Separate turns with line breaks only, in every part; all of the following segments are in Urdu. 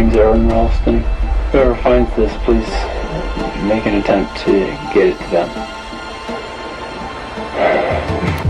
name's Aaron Ralston. Whoever finds this, please make an attempt to get it to them.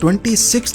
26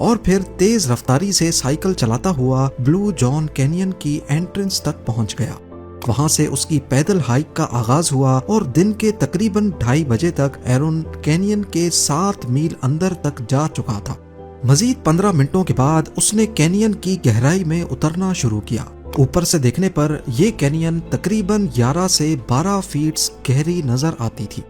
اور پھر تیز رفتاری سے سائیکل چلاتا ہوا بلو جان کینین کی انٹرنس تک پہنچ گیا۔ وہاں سے اس کی پیدل ہائیک کا آغاز ہوا اور دن کے تقریباً 2:30 بجے تک ایرون کینین کے 7 میل اندر تک جا چکا تھا۔ مزید 15 منٹوں کے بعد اس نے کینین کی گہرائی میں اترنا شروع کیا۔ اوپر سے دیکھنے پر یہ کینین تقریباً 11 سے 12 فیٹ گہری نظر آتی تھی۔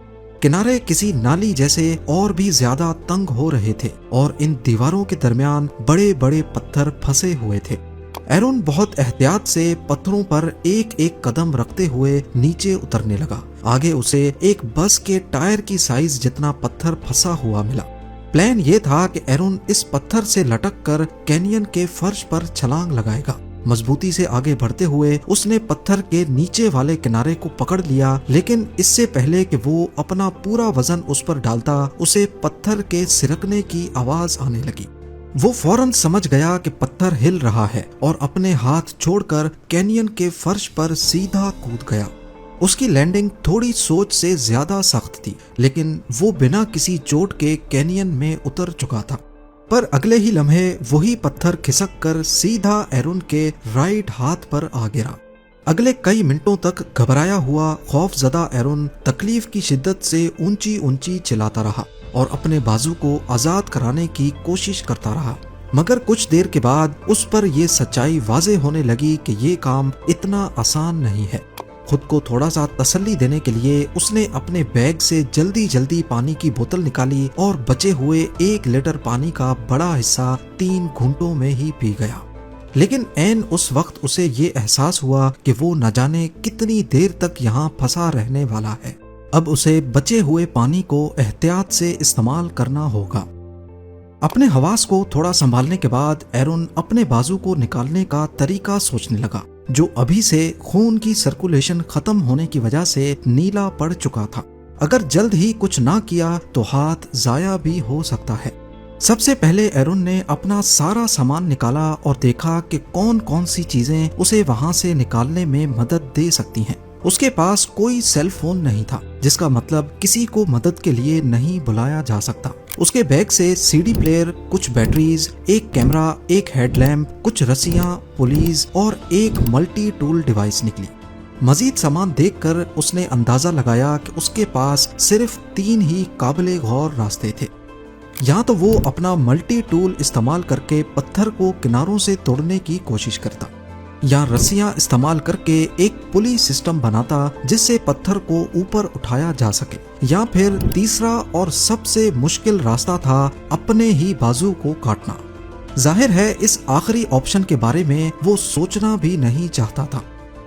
کنارے کسی نالی جیسے اور بھی زیادہ تنگ ہو رہے تھے اور ان دیواروں کے درمیان بڑے بڑے پتھر پھنسے ہوئے تھے۔ ایرون بہت احتیاط سے پتھروں پر ایک ایک قدم رکھتے ہوئے نیچے اترنے لگا۔ آگے اسے ایک بس کے ٹائر کی سائز جتنا پتھر پھنسا ہوا ملا۔ پلان یہ تھا کہ ایرون اس پتھر سے لٹک کر کینین کے فرش پر چھلانگ لگائے گا۔ مضبوطی سے آگے بڑھتے ہوئے اس نے پتھر کے نیچے والے کنارے کو پکڑ لیا، لیکن اس سے پہلے کہ وہ اپنا پورا وزن اس پر ڈالتا اسے پتھر کے سرکنے کی آواز آنے لگی۔ وہ فوراً سمجھ گیا کہ پتھر ہل رہا ہے اور اپنے ہاتھ چھوڑ کر کینین کے فرش پر سیدھا کود گیا۔ اس کی لینڈنگ تھوڑی سوچ سے زیادہ سخت تھی، لیکن وہ بنا کسی چوٹ کے کینین میں اتر چکا تھا۔ پر اگلے ہی لمحے وہی پتھر کھسک کر سیدھا ایرون کے رائٹ ہاتھ پر آ گرا۔ اگلے کئی منٹوں تک گھبرایا ہوا خوف زدہ ایرون تکلیف کی شدت سے اونچی اونچی چلاتا رہا اور اپنے بازو کو آزاد کرانے کی کوشش کرتا رہا، مگر کچھ دیر کے بعد اس پر یہ سچائی واضح ہونے لگی کہ یہ کام اتنا آسان نہیں ہے۔ خود کو تھوڑا سا تسلی دینے کے لیے اس نے اپنے بیگ سے جلدی جلدی پانی کی بوتل نکالی اور بچے ہوئے 1 لیٹر پانی کا بڑا حصہ 3 گھونٹوں میں ہی پی گیا۔ لیکن عین اس وقت اسے یہ احساس ہوا کہ وہ نہ جانے کتنی دیر تک یہاں پھنسا رہنے والا ہے۔ اب اسے بچے ہوئے پانی کو احتیاط سے استعمال کرنا ہوگا۔ اپنے حواس کو تھوڑا سنبھالنے کے بعد ایرون اپنے بازو کو نکالنے کا طریقہ سوچنے لگا، جو ابھی سے خون کی سرکولیشن ختم ہونے کی وجہ سے نیلا پڑ چکا تھا۔ اگر جلد ہی کچھ نہ کیا تو ہاتھ ضائع بھی ہو سکتا ہے۔ سب سے پہلے ایرون نے اپنا سارا سامان نکالا اور دیکھا کہ کون کون سی چیزیں اسے وہاں سے نکالنے میں مدد دے سکتی ہیں۔ اس کے پاس کوئی سیل فون نہیں تھا، جس کا مطلب کسی کو مدد کے لیے نہیں بلایا جا سکتا۔ اس کے بیگ سے سی ڈی پلیئر، کچھ بیٹریز، ایک کیمرہ، ایک ہیڈ لیمپ، کچھ رسیاں، پولیز اور ایک ملٹی ٹول ڈیوائس نکلی۔ مزید سامان دیکھ کر اس نے اندازہ لگایا کہ اس کے پاس صرف 3 ہی قابل غور راستے تھے۔ یا تو وہ اپنا ملٹی ٹول استعمال کر کے پتھر کو کناروں سے توڑنے کی کوشش کرتا، یا رسیاں استعمال کر کے ایک پلی سسٹم بناتا جس سے پتھر کو اوپر اٹھایا جا سکے، یا پھر تیسرا اور سب سے مشکل راستہ تھا اپنے ہی بازو کو کاٹنا۔ ظاہر ہے اس آخری آپشن کے بارے میں وہ سوچنا بھی نہیں چاہتا تھا۔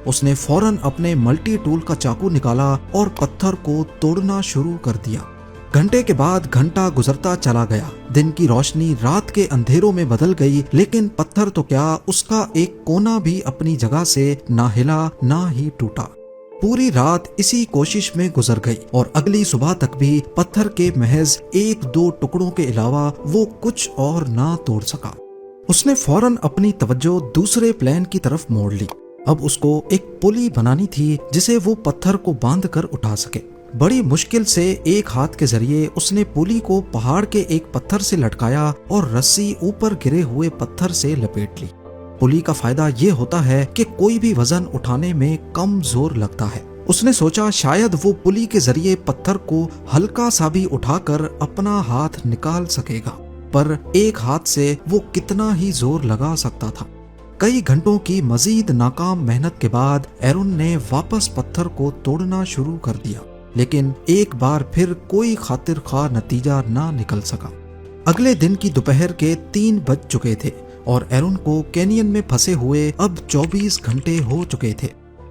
اس نے فوراً اپنے ملٹی ٹول کا چاقو نکالا اور پتھر کو توڑنا شروع کر دیا۔ گھنٹے کے بعد گھنٹہ گزرتا چلا گیا، دن کی روشنی رات کے اندھیروں میں بدل گئی، لیکن پتھر تو کیا، اس کا ایک کونا بھی اپنی جگہ سے نہ ہلا نہ ہی ٹوٹا۔ پوری رات اسی کوشش میں گزر گئی اور اگلی صبح تک بھی پتھر کے محض 1-2 ٹکڑوں کے علاوہ وہ کچھ اور نہ توڑ سکا۔ اس نے فوراً اپنی توجہ دوسرے پلان کی طرف موڑ لی۔ اب اس کو ایک پلی بنانی تھی جسے وہ پتھر کو باندھ کر اٹھا سکے۔ بڑی مشکل سے ایک ہاتھ کے ذریعے اس نے پولی کو پہاڑ کے ایک پتھر سے لٹکایا اور رسی اوپر گرے ہوئے پتھر سے لپیٹ لی۔ پولی کا فائدہ یہ ہوتا ہے کہ کوئی بھی وزن اٹھانے میں کم زور لگتا ہے۔ اس نے سوچا شاید وہ پولی کے ذریعے پتھر کو ہلکا سا بھی اٹھا کر اپنا ہاتھ نکال سکے گا، پر ایک ہاتھ سے وہ کتنا ہی زور لگا سکتا تھا۔ کئی گھنٹوں کی مزید ناکام محنت کے بعد ایرون نے واپس پتھر کو توڑنا شروع کر دیا، لیکن ایک بار پھر کوئی خاطر خواہ نتیجہ نہ نکل سکا۔ اگلے دن کی دوپہر کے 3 بج چکے تھے اور ایرون کو کینین میں پھنسے ہوئے اب 24 گھنٹے ہو چکے تھے۔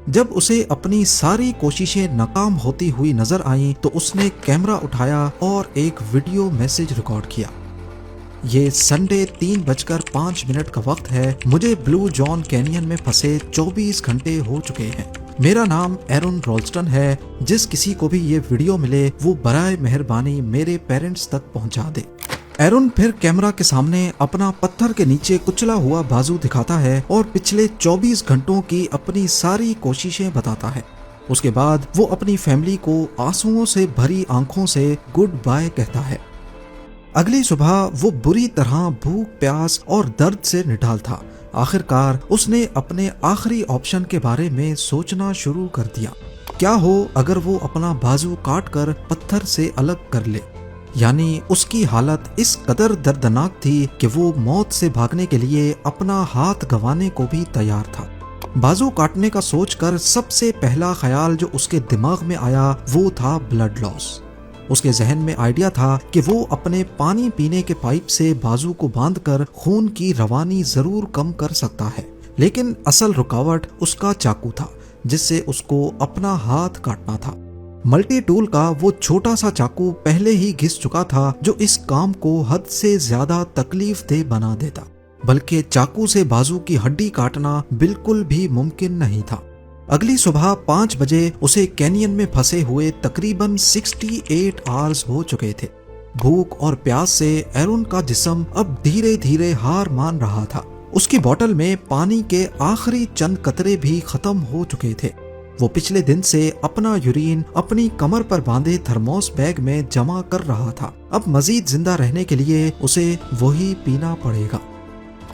جب اسے اپنی ساری کوششیں ناکام ہوتی ہوئی نظر آئیں تو اس نے کیمرہ اٹھایا اور ایک ویڈیو میسج ریکارڈ کیا۔ یہ سنڈے 3:05 کا وقت ہے۔ مجھے بلو جان کینین میں پھنسے 24 گھنٹے ہو چکے ہیں۔ میرا نام ایرون رولسٹن ہے۔ جس کسی کو بھی یہ ویڈیو ملے وہ برائے مہربانی میرے پیرنٹس تک پہنچا دے۔ ایرون پھر کیمرہ کے سامنے اپنا پتھر کے نیچے کچلا ہوا بازو دکھاتا ہے اور پچھلے 24 گھنٹوں کی اپنی ساری کوششیں بتاتا ہے۔ اس کے بعد وہ اپنی فیملی کو آنسوؤں سے بھری آنکھوں سے گڈ بائے کہتا ہے۔ اگلی صبح وہ بری طرح بھوک، پیاس اور درد سے نڈال تھا۔ آخرکار اس نے اپنے آخری آپشن کے بارے میں سوچنا شروع کر دیا۔ کیا ہو اگر وہ اپنا بازو کاٹ کر پتھر سے الگ کر لے؟ یعنی اس کی حالت اس قدر دردناک تھی کہ وہ موت سے بھاگنے کے لیے اپنا ہاتھ گنوانے کو بھی تیار تھا۔ بازو کاٹنے کا سوچ کر سب سے پہلا خیال جو اس کے دماغ میں آیا وہ تھا بلڈ لاس۔ اس کے ذہن میں آئیڈیا تھا کہ وہ اپنے پانی پینے کے پائپ سے بازو کو باندھ کر خون کی روانی ضرور کم کر سکتا ہے، لیکن اصل رکاوٹ اس کا چاقو تھا جس سے اس کو اپنا ہاتھ کاٹنا تھا۔ ملٹی ٹول کا وہ چھوٹا سا چاقو پہلے ہی گھس چکا تھا جو اس کام کو حد سے زیادہ تکلیف دہ بنا دیتا، بلکہ چاقو سے بازو کی ہڈی کاٹنا بالکل بھی ممکن نہیں تھا۔ اگلی صبح 5 بجے اسے کینین میں پھنسے ہوئے تقریباً 68 آورز ہو چکے تھے۔ بھوک اور پیاس سے ایرون کا جسم اب دھیرے دھیرے ہار مان رہا تھا۔ اس کی بوتل میں پانی کے آخری چند قطرے بھی ختم ہو چکے تھے۔ وہ پچھلے دن سے اپنا یورین اپنی کمر پر باندھے تھرموس بیگ میں جمع کر رہا تھا۔ اب مزید زندہ رہنے کے لیے اسے وہی پینا پڑے گا۔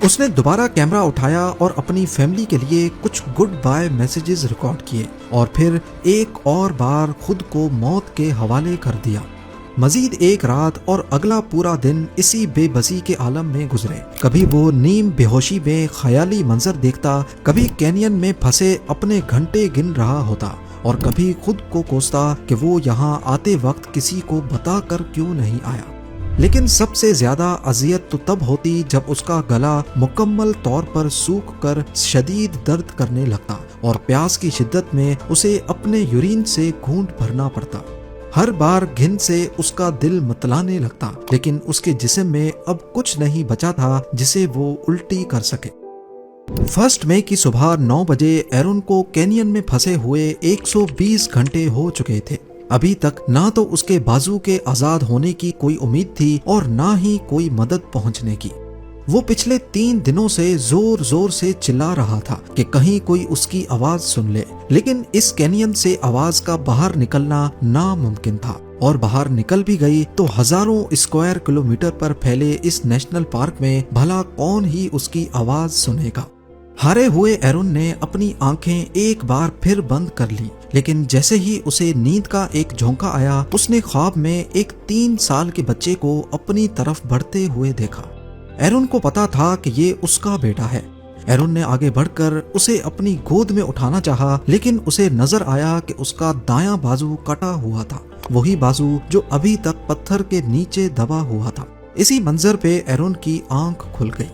اس نے دوبارہ کیمرہ اٹھایا اور اپنی فیملی کے لیے کچھ گڈ بائے میسیجز ریکارڈ کیے اور پھر ایک اور بار خود کو موت کے حوالے کر دیا۔ مزید ایک رات اور اگلا پورا دن اسی بے بسی کے عالم میں گزرے۔ کبھی وہ نیم بے ہوشی میں خیالی منظر دیکھتا، کبھی کینین میں پھنسے اپنے گھنٹے گن رہا ہوتا اور کبھی خود کو کوستا کہ وہ یہاں آتے وقت کسی کو بتا کر کیوں نہیں آیا۔ لیکن سب سے زیادہ اذیت تو تب ہوتی جب اس کا گلا مکمل طور پر سوکھ کر شدید درد کرنے لگتا اور پیاس کی شدت میں اسے اپنے یورین سے گھونٹ بھرنا پڑتا۔ ہر بار گھن سے اس کا دل متلانے لگتا، لیکن اس کے جسم میں اب کچھ نہیں بچا تھا جسے وہ الٹی کر سکے۔ 1 مئی کی صبح 9 بجے ایرون کو کینین میں پھنسے ہوئے 120 گھنٹے ہو چکے تھے۔ ابھی تک نہ تو اس کے بازو کے آزاد ہونے کی کوئی امید تھی اور نہ ہی کوئی مدد پہنچنے کی۔ وہ پچھلے 3 دنوں سے زور زور سے چلا رہا تھا کہ کہیں کوئی اس کی آواز سن لے، لیکن اس کینین سے آواز کا باہر نکلنا ناممکن تھا، اور باہر نکل بھی گئی تو ہزاروں اسکوائر کلومیٹر پر پھیلے اس نیشنل پارک میں بھلا کون ہی اس کی آواز سنے گا۔ ہارے ہوئے ایرون نے اپنی آنکھیں ایک بار پھر بند کر لی، لیکن جیسے ہی اسے نیند کا ایک جھونکا آیا، اس نے خواب میں ایک 3 سال کے بچے کو اپنی طرف بڑھتے ہوئے دیکھا۔ ایرون کو پتا تھا کہ یہ اس کا بیٹا ہے۔ ایرون نے آگے بڑھ کر اسے اپنی گود میں اٹھانا چاہا، لیکن اسے نظر آیا کہ اس کا دایاں بازو کٹا ہوا تھا، وہی بازو جو ابھی تک پتھر کے نیچے دبا ہوا تھا۔ اسی منظر پہ ایرون کی آنکھ کھل گئی۔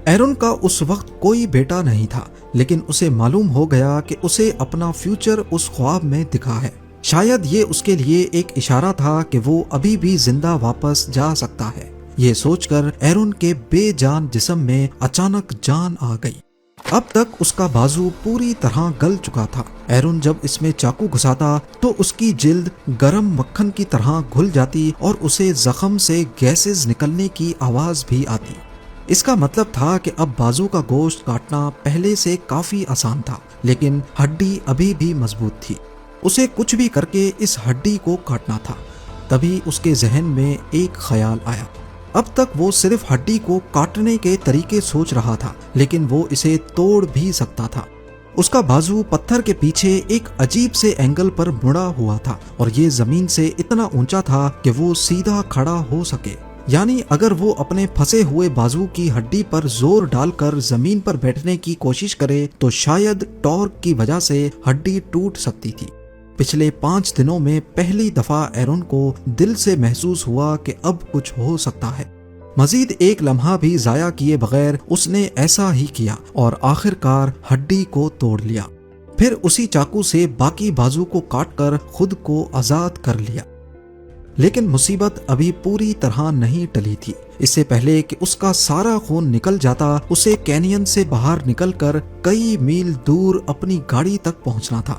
ایرون کا اس وقت کوئی بیٹا نہیں تھا، لیکن اسے معلوم ہو گیا کہ اسے اپنا فیوچر اس خواب میں دکھا ہے۔ شاید یہ اس کے لیے ایک اشارہ تھا کہ وہ ابھی بھی زندہ واپس جا سکتا ہے۔ یہ سوچ کر ایرون کے بے جان جسم میں اچانک جان آ گئی۔ اب تک اس کا بازو پوری طرح گل چکا تھا۔ ایرون جب اس میں چاقو گھساتا تو اس کی جلد گرم مکھن کی طرح گھل جاتی اور اسے زخم سے گیسز نکلنے کی آواز بھی آتی۔ اس کا مطلب تھا کہ اب بازو کا گوشت کاٹنا پہلے سے کافی آسان تھا، لیکن ہڈی ابھی بھی مضبوط تھی۔ اسے کچھ بھی کر کے اس ہڈی کو کاٹنا تھا۔ تبھی اس کے ذہن میں ایک خیال آیا۔ اب تک وہ صرف ہڈی کو کاٹنے کے طریقے سوچ رہا تھا، لیکن وہ اسے توڑ بھی سکتا تھا۔ اس کا بازو پتھر کے پیچھے ایک عجیب سے اینگل پر مڑا ہوا تھا اور یہ زمین سے اتنا اونچا تھا کہ وہ سیدھا کھڑا ہو سکے۔ یعنی اگر وہ اپنے پھنسے ہوئے بازو کی ہڈی پر زور ڈال کر زمین پر بیٹھنے کی کوشش کرے تو شاید ٹارک کی وجہ سے ہڈی ٹوٹ سکتی تھی۔ پچھلے 5 دنوں میں پہلی دفعہ ایرون کو دل سے محسوس ہوا کہ اب کچھ ہو سکتا ہے۔ مزید ایک لمحہ بھی ضائع کیے بغیر اس نے ایسا ہی کیا اور آخرکار ہڈی کو توڑ لیا۔ پھر اسی چاقو سے باقی بازو کو کاٹ کر خود کو آزاد کر لیا۔ لیکن مصیبت ابھی پوری طرح نہیں ٹلی تھی۔ اس سے پہلے کہ اس کا سارا خون نکل جاتا، اسے کینین سے باہر نکل کر کئی میل دور اپنی گاڑی تک پہنچنا تھا۔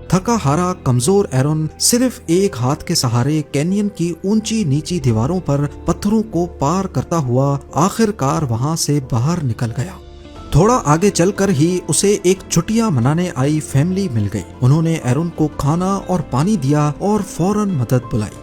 تھکا ہارا کمزور ایرون صرف ایک ہاتھ کے سہارے کینین کی اونچی نیچی دیواروں پر پتھروں کو پار کرتا ہوا آخرکار وہاں سے باہر نکل گیا۔ تھوڑا آگے چل کر ہی اسے ایک چھٹیاں منانے آئی فیملی مل گئی۔ انہوں نے ایرون کو کھانا اور پانی دیا اور فوراً مدد بلائی۔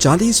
40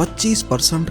25%